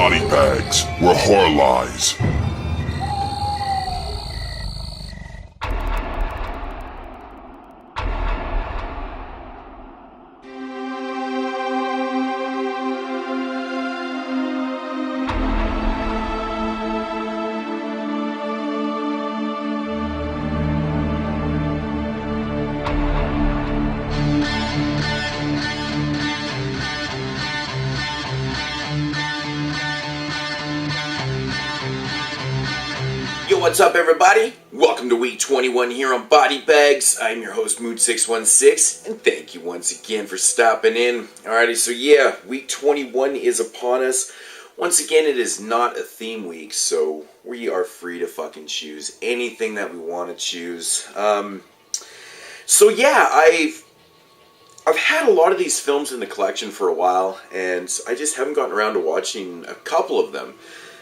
body bags where horror lies. Yo, what's up everybody? Welcome to week 21 here on Body Bags. I'm your host Moodz616, and thank you once again for stopping in. Alrighty, so yeah, week 21 is upon us. Once again, it is not a theme week, so we are free to fucking choose anything that we want to choose. So yeah, I've had a lot of these films in the collection for a while, and I just haven't gotten around to watching a couple of them.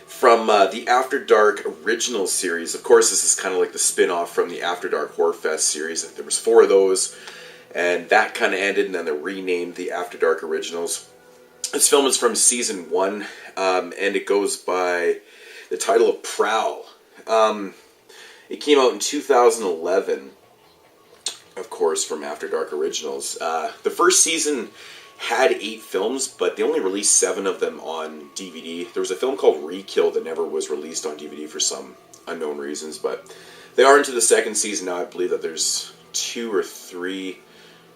From the After Dark original series. Of course, this is kind of like the spin-off from the After Dark Horror Fest series. There was 4 of those, and that kind of ended, and then they renamed the After Dark Originals. This film is from season 1, and it goes by the title of Prowl. It came out in 2011, of course, from After Dark Originals. The first season had 8 films, but they only released 7 of them on DVD. There was a film called Re-Kill that never was released on DVD for some unknown reasons, but they are into the second season now. I believe that there's 2 or 3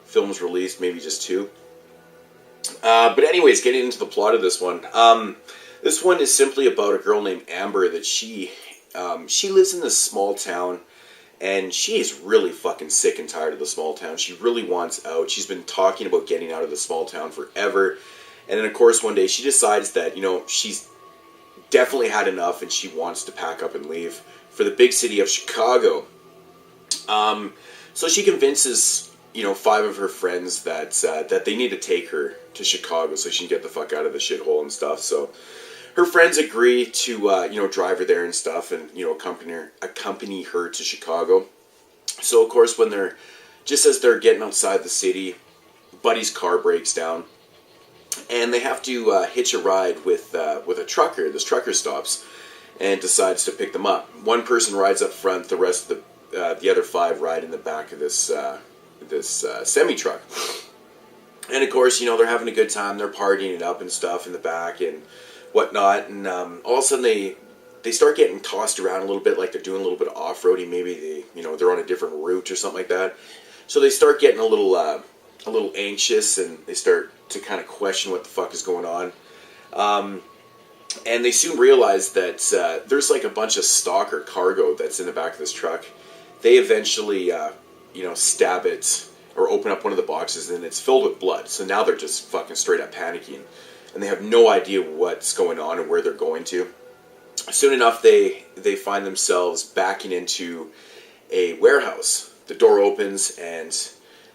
films released, maybe just 2. But anyways, getting into the plot of this one. This one is simply about a girl named Amber that she lives in this small town. And she is really fucking sick and tired of the small town. She really wants out. She's been talking about getting out of the small town forever. And then, of course, one day she decides that, she's definitely had enough and she wants to pack up and leave for the big city of Chicago. So she convinces, 5 of her friends that they need to take her to Chicago so she can get the fuck out of the shithole and stuff. So her friends agree to, drive her there and stuff and, accompany her to Chicago. So, of course, just as they're getting outside the city, Buddy's car breaks down. And they have to hitch a ride with a trucker. This trucker stops and decides to pick them up. One person rides up front, the rest of the other 5 ride in the back of this semi-truck. And, of course, they're having a good time. They're partying it up and stuff in the back and whatnot, and all of a sudden they start getting tossed around a little bit, like they're doing a little bit of off-roading. Maybe they're on a different route or something like that. So they start getting a little anxious, and they start to kind of question what the fuck is going on. And they soon realize that there's like a bunch of stock or cargo that's in the back of this truck. They eventually stab it or open up one of the boxes, and it's filled with blood. So now they're just fucking straight up panicking. And they have no idea what's going on and where they're going to. Soon enough, they find themselves backing into a warehouse. The door opens and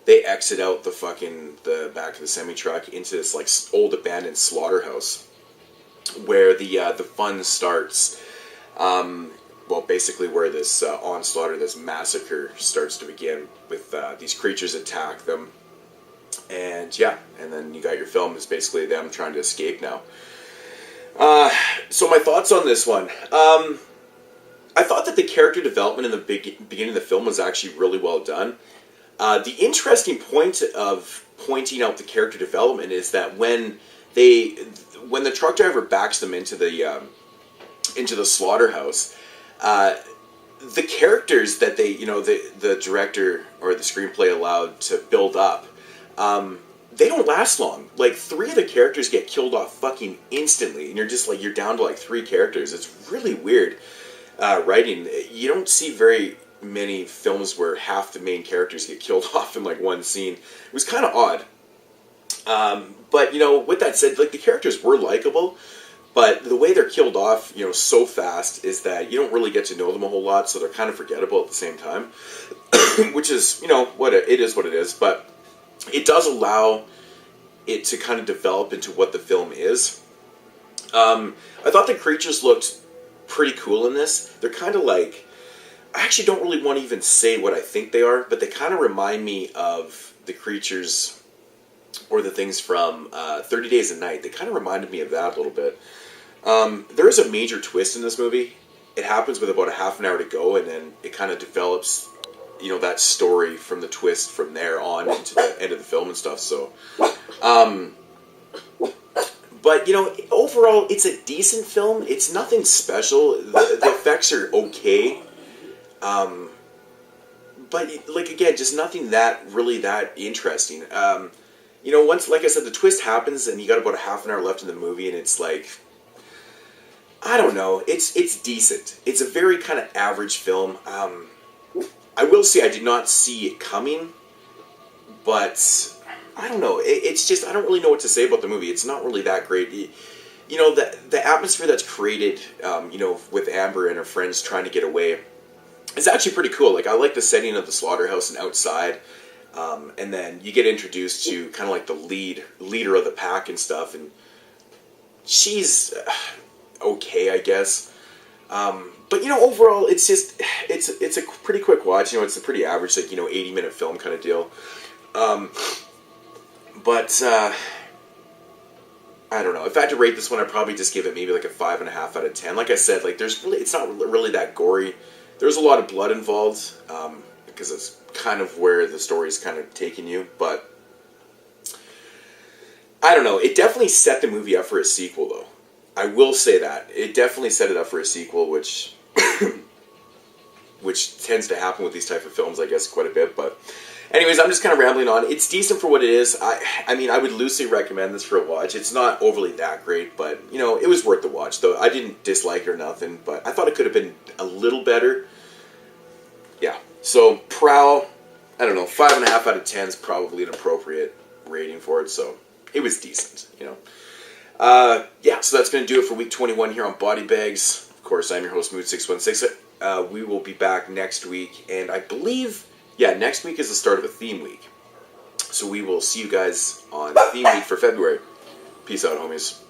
they exit out the back of the semi-truck into this like old abandoned slaughterhouse, where the fun starts. Basically where this onslaught or this massacre starts to begin with these creatures attack them. And yeah, and then you got your film is basically them trying to escape now. So my thoughts on this one. I thought that the character development in the beginning of the film was actually really well done. The interesting point of pointing out the character development is that when the truck driver backs them into the slaughterhouse, the characters that the director or the screenplay allowed to build up, they don't last long. Like 3 of the characters get killed off fucking instantly, and you're down to like 3 characters. It's really weird writing. You don't see very many films where half the main characters get killed off in like one scene. It was kind of odd. But with that said, like the characters were likable, but the way they're killed off, so fast is that you don't really get to know them a whole lot, so they're kind of forgettable at the same time, which is, it is what it is, but it does allow it to kind of develop into what the film is. I thought the creatures looked pretty cool in this. They're kind of like, I actually don't really want to even say what I think they are, but they kind of remind me of the creatures or the things from 30 Days a Night. They kind of reminded me of that a little bit. There is a major twist in this movie. It happens with about a half an hour to go, and then it kind of develops, that story from the twist from there on into the end of the film and stuff. So, but overall, it's a decent film. It's nothing special. The effects are okay. But again, just nothing that interesting. Once, like I said, the twist happens, and you got about a half an hour left in the movie, and it's like, I don't know. It's decent. It's a very kind of average film. I will say I did not see it coming, but I don't know. It's just, I don't really know what to say about the movie. It's not really that great. The atmosphere that's created, with Amber and her friends trying to get away, is actually pretty cool. I like the setting of the slaughterhouse and outside, and then you get introduced to kind of like the leader of the pack and stuff, and she's okay, I guess. But overall, it's just it's a pretty quick watch. It's a pretty average 80-minute film kind of deal. But I don't know. If I had to rate this one, I'd probably just give it maybe like a 5.5 out of 10. Like I said, it's not really that gory. There's a lot of blood involved, because it's kind of where the story's kind of taking you. But I don't know. It definitely set the movie up for a sequel, though. I will say that. It definitely set it up for a sequel, which tends to happen with these type of films, I guess, quite a bit. But anyways, I'm just kind of rambling on. It's decent for what it is. I mean, I would loosely recommend this for a watch. It's not overly that great, but, it was worth the watch, though. I didn't dislike it or nothing, but I thought it could have been a little better. Yeah. So, Prowl, I don't know, 5.5 out of 10 is probably an appropriate rating for it, so it was decent, Yeah, so that's going to do it for week 21 here on Body Bags. Of course, I'm your host, Moodz616. We will be back next week, and I believe, next week is the start of a theme week. So we will see you guys on theme week for February. Peace out, homies.